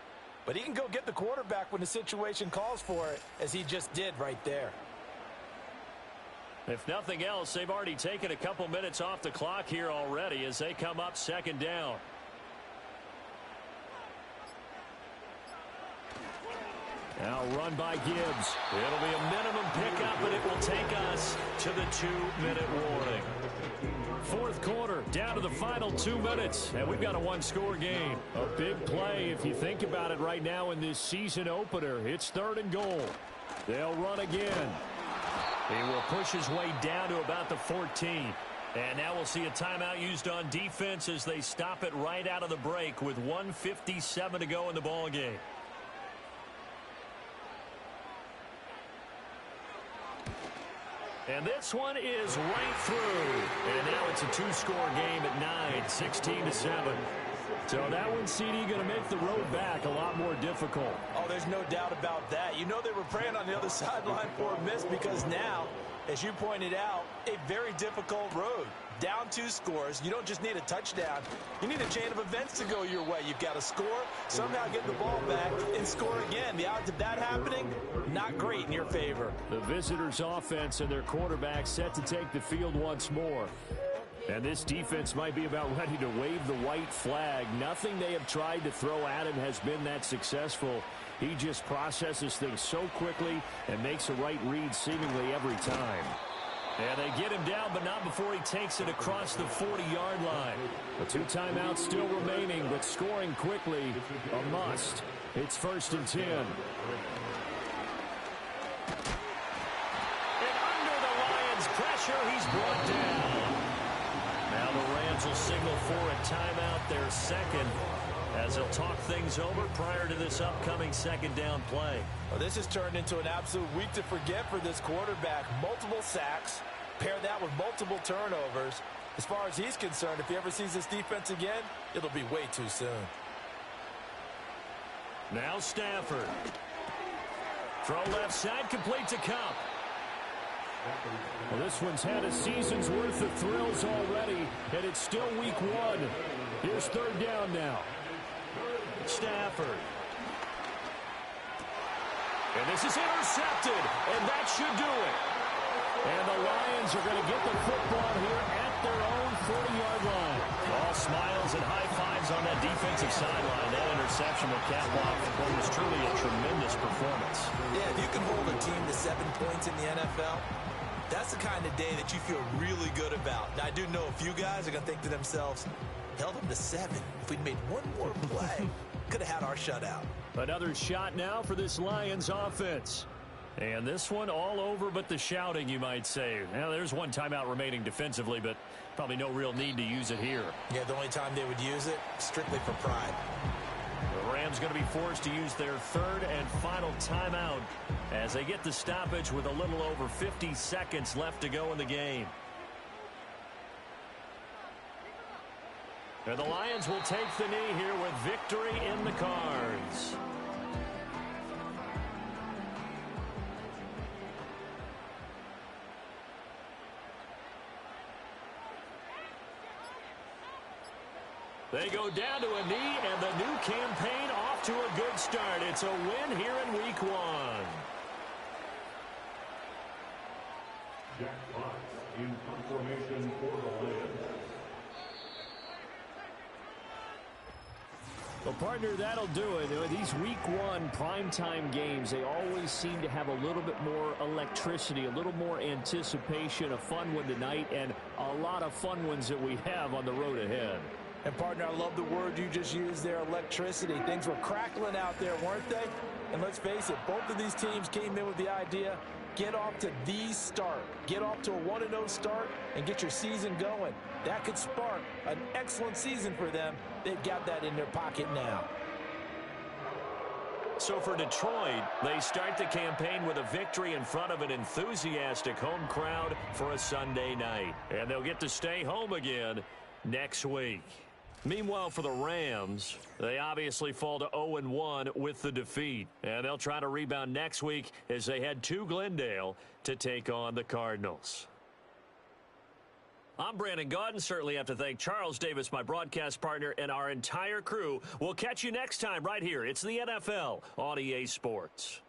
Speaker 4: but he can go get the quarterback when the situation calls for it, as he just did right there.
Speaker 2: If nothing else, they've already taken a couple minutes off the clock here already as they come up 2nd down. Now run by Gibbs. It'll be a minimum pickup, and it will take us to the 2-minute warning. 4th quarter, down to the final 2 minutes, and we've got a 1-score game. A big play if you think about it right now in this season opener. It's 3rd and goal. They'll run again. He will push his way down to about the 14. And now we'll see a timeout used on defense as they stop it right out of the break with 1:57 to go in the ball game. And this one is right through. And now it's a 2-score game at 9, 16-7. So that one, CD, going to make the road back a lot more difficult.
Speaker 4: Oh, there's no doubt about that. You know they were praying on the other sideline for a miss, because now, as you pointed out, a very difficult road. Down 2 scores. You don't just need a touchdown. You need a chain of events to go your way. You've got to score, somehow get the ball back, and score again. The odds of that happening, not great in your favor.
Speaker 2: The visitors' offense and their quarterback set to take the field once more. And this defense might be about ready to wave the white flag. Nothing they have tried to throw at him has been that successful. He just processes things so quickly and makes the right read seemingly every time. And they get him down, but not before he takes it across the 40-yard line. The 2 timeouts still remaining, but scoring quickly, a must. It's 1st and 10. And under the Lions' pressure, he's brought down. Now the Rams will signal for a timeout, their 2nd, as they'll talk things over prior to this upcoming 2nd down play.
Speaker 4: Well, this has turned into an absolute week to forget for this quarterback. Multiple sacks, pair that with multiple turnovers. As far as he's concerned, if he ever sees this defense again, it'll be way too soon.
Speaker 2: Now Stafford. Throw left side, complete to Cup. Well, this one's had a season's worth of thrills already, and it's still week 1. Here's 3rd down now. Stafford. And this is intercepted, and that should do it. And the Lions are going to get the football here at their own 40-yard line. All smiles and high fives on that defensive sideline. That interception will cap off what was truly a tremendous performance.
Speaker 4: Yeah, if you can hold a team to 7 points in the NFL, that's the kind of day that you feel really good about. Now, I do know a few guys are going to think to themselves, held them to 7. If we'd made one more play, could have had our shutout.
Speaker 2: Another shot now for this Lions offense. And this one all over but the shouting, you might say. Now, there's one timeout remaining defensively, but probably no real need to use it here.
Speaker 4: Yeah, the only time they would use it, strictly for pride.
Speaker 2: The Rams going to be forced to use their third and final timeout as they get the stoppage with a little over 50 seconds left to go in the game. And the Lions will take the knee here with victory in the cards. They go down to a knee, and the new campaign off to a good start. It's a win here in Week 1.
Speaker 5: Jack Fox in confirmation for the Lions.
Speaker 2: Well, partner, that'll do it. These Week 1 primetime games, they always seem to have a little bit more electricity, a little more anticipation, a fun one tonight, and a lot of fun ones that we have on the road ahead.
Speaker 3: And, partner, I love the word you just used there, electricity. Things were crackling out there, weren't they? And let's face it, both of these teams came in with the idea, get off to the start. Get off to a 1-0 start and get your season going. That could spark an excellent season for them. They've got that in their pocket now.
Speaker 2: So for Detroit, they start the campaign with a victory in front of an enthusiastic home crowd for a Sunday night. And they'll get to stay home again next week. Meanwhile, for the Rams, they obviously fall to 0-1 with the defeat. And they'll try to rebound next week as they head to Glendale to take on the Cardinals. I'm Brandon Gaudin. Certainly have to thank Charles Davis, my broadcast partner, and our entire crew. We'll catch you next time right here. It's the NFL on EA Sports.